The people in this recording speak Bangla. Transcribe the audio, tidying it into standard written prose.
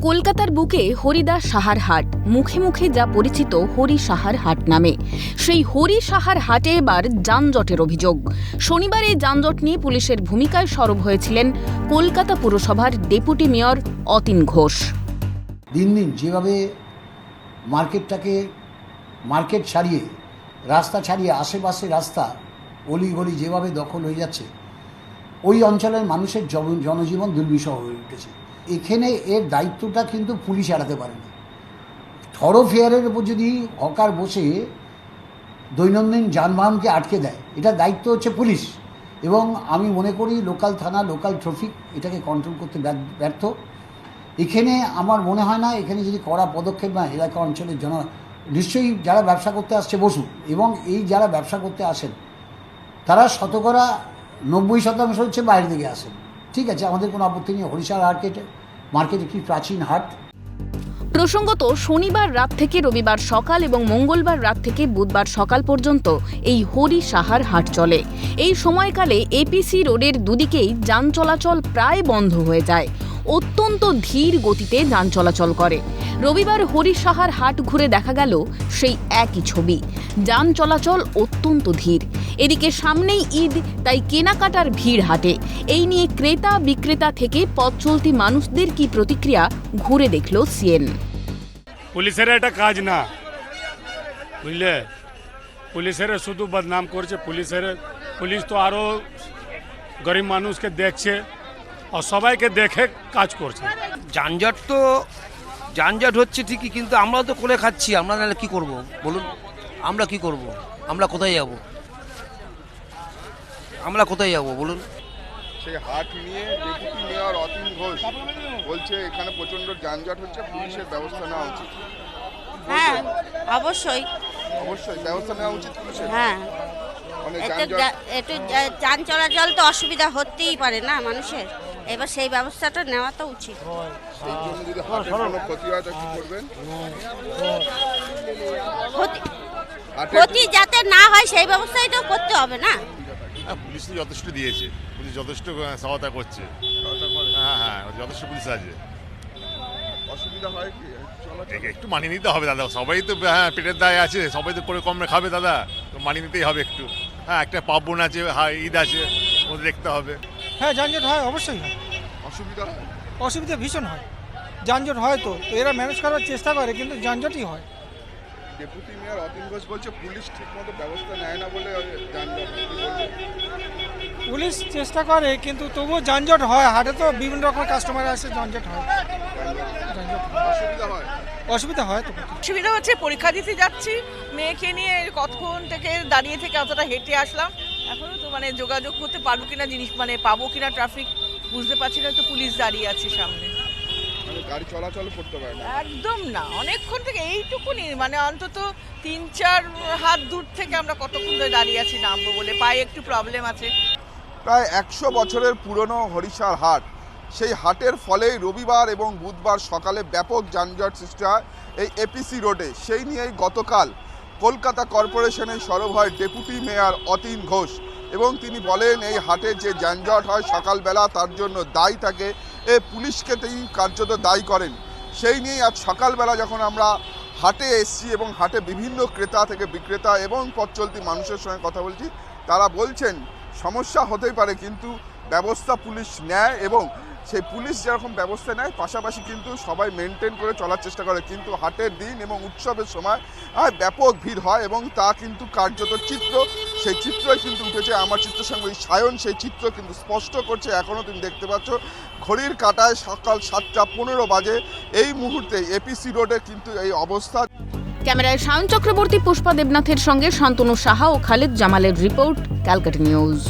কলকাতার বুকে হরিদা সাহার হাট, মুখে মুখে যা পরিচিত হরি সাহার হাট নামে। সেই হরি সাহার হাটে এবার যানজটের অভিযোগ। শনিবার এই যানজট নিয়ে পুলিশের ভূমিকায় সরব হয়েছিলেন কলকাতা পুরসভার ডেপুটি মেয়র অতীন ঘোষ। দিন দিন যেভাবে মার্কেট ছাড়িয়ে রাস্তা ছাড়িয়ে আশেপাশে রাস্তা অলিগলি যেভাবে দখল হয়ে যাচ্ছে, ওই অঞ্চলের মানুষের জনজীবন দুর্বিষহ হয়ে উঠেছে। এখানে এর দায়িত্বটা কিন্তু পুলিশ এড়াতে পারে না। থরোফেয়ারের উপর যদি হকার বসে দৈনন্দিন যানবাহনকে আটকে দেয়, এটা দায়িত্ব হচ্ছে পুলিশ। এবং আমি মনে করি লোকাল থানা, লোকাল ট্রাফিক এটাকে কন্ট্রোল করতে ব্যর্থ। এখানে আমার মনে হয় না এখানে যদি কড়া পদক্ষেপ না এলাকা অঞ্চলের নিশ্চয়ই যারা ব্যবসা করতে আসছে বসুক, এবং এই যারা ব্যবসা করতে আসেন তারা শতকরা 90% হচ্ছে বাইরে থেকে আসেন। ঠিক আছে, আমাদের কোনো আপত্তি নেই। হরিসার মার্কেট একটি প্রাচীন হাট। প্রসঙ্গত, শনিবার রাত থেকে রবিবার সকাল এবং মঙ্গলবার রাত থেকে বুধবার সকাল পর্যন্ত এই হরি সাহার হাট চলে। এই সময়কালে এপিসি রোডের দুদিকেই যান চলাচল প্রায় বন্ধ হয়ে যায়। অত্যন্ত ধীর গতিতে যান চলাচল করে। রবিবার হরি সাহার হাট ঘুরে দেখা গেল সেই একই ছবি। যান চলাচল অত্যন্ত ধীর। এদিকে সামনেই ঈদ, তাই কেনাকাটার ভিড় হাটে। এই নিয়ে ক্রেতা বিক্রেতা থেকে পথ চলতি মানুষদের কি প্রতিক্রিয়া ঘুরে দেখল সিএন। পুলিশের এটা কাজ না, বুঝলে, পুলিশের শুধু বদনাম করছে। পুলিশ তো আরো গরিব মানুষকে দেখছে আর সবাইকে দেখে কাজ করছে। যানজট হচ্ছে ঠিকই, কিন্তু আমরা তো করে খাচ্ছি। আমরা নাহলে কি করব বলুন? আমরা কি করব? আমরা কোথায় যাব বলুন? সেই হাট নিয়ে ডেপুটি মেয়র অতীন ঘোষ বলছে এখানে প্রচন্ড যানজট হচ্ছে, পুলিশের ব্যবস্থা নেওয়া উচিত। হ্যাঁ, অবশ্যই ব্যবস্থা নেওয়া উচিত পুলিশের। হ্যাঁ, মানে একটু যান চলাচল তো অসুবিধা হতেই পারে না মানুষের, এবার সেই ব্যবস্থাটা নেওয়া তো উচিত। সেই জন্য যদি হাটের কোনো ক্ষতি হয় তো কি করবেন? ক্ষতি যাতে না হয় সেই ব্যবস্থাই তো করতে হবে না। পুলিশ তো যথেষ্ট দিয়েছে, পুলিশ যথেষ্ট সহায়তা করছে। হ্যাঁ, যথেষ্ট পুলিশ আছে। অসুবিধা হয় কি? একটু মানিয়ে নিতে হবে দাদা, সবাই তো পেটের দায় আছে, সবাই তো করে কমে খাবে দাদা, তো মানিয়ে নিতেই হবে একটু। হ্যাঁ, একটা পার্বণ আছে, ঈদ আছে, ওদের দেখতে হবে। হ্যাঁ, যানজট হয়, অবশ্যই হয়। অসুবিধা ভীষণ হয়, যানজট হয়। তো এরা ম্যানেজ করার চেষ্টা করে, কিন্তু যানজটই হয়। ডেপুটি মেয়র অতীন ঘোষ বলছে পুলিশ ঠিকমতো ব্যবস্থা নেয় না বলে যানজট। পুলিশ চেষ্টা করে, কিন্তু তবুও যানজট হয়। হাটে তো বিভিন্ন রকম কাস্টমার আসে, যানজট হয়। অসুবিধা হয় তো। অসুবিধা হচ্ছে, পরীক্ষা দিতে যাচ্ছি মেয়েকে নিয়ে, কতক্ষণ থেকে দাঁড়িয়ে থেকে অতটা হেঁটে আসলাম। এখনো তো যোগাযোগ করতে পারবো কিনা, পাবো কিনা ট্রাফিক বুঝতে পারছি না। তো পুলিশ দাঁড়িয়ে আছে সামনে, গাড়ি চলাচল করতে পারে না একদম না। অনেকক্ষণ থেকে এইটুকুনি, অন্তত 3-4 হাত দূর থেকে আমরা কতক্ষণ ধরে দাঁড়িয়ে আছি নামবো বলে, পায়ে একটু প্রবলেম আছে। প্রায় 100 বছরের পুরনো হরিসার হাট, সেই হাটের ফলেই রবিবার এবং বুধবার সকালে ব্যাপক যানজট সৃষ্টি হয় এই এপিসি রোডে। সেই নিয়েই গতকাল কলকাতা কর্পোরেশনে সরব হয় ডেপুটি মেয়র অতীন ঘোষ, এবং তিনি বলেন এই হাটে যে যানজট হয় সকালবেলা, তার জন্য দায়ী থাকে পুলিশকে তিনি কার্যত দায়ী করেন। সেই নিয়েই আজ সকালবেলা যখন আমরা হাটে এসেছি এবং হাটে বিভিন্ন ক্রেতা থেকে বিক্রেতা এবং পথ চলতি মানুষের সঙ্গে কথা বলছি, তারা বলছেন সমস্যা হতেই পারে, কিন্তু ব্যবস্থা পুলিশ নেয়, এবং সেই পুলিশ যেরকম ব্যবস্থা নেয় পাশাপাশি কিন্তু সবাই মেনটেন করে চলার চেষ্টা করে। কিন্তু হাটের দিন এবং উৎসবের সময় ব্যাপক ভিড় হয়, এবং তা কিন্তু কার্যত চিত্র, সেই চিত্রই কিন্তু উঠেছে আমার চিত্রসাংবাদিক সায়ন। সেই চিত্র কিন্তু স্পষ্ট করছে। এখনও তুমি দেখতে পাচ্ছ ঘড়ির কাঁটায় সকাল 7:15 বাজে এই মুহূর্তে এপিসি রোডে কিন্তু এই অবস্থা। ক্যামেরায় সায়ন চক্রবর্তী, পুষ্পা দেবনাথের সঙ্গে শান্তনু সাহা ও খালেদ জামালের রিপোর্ট, ক্যালকাটা নিউজ।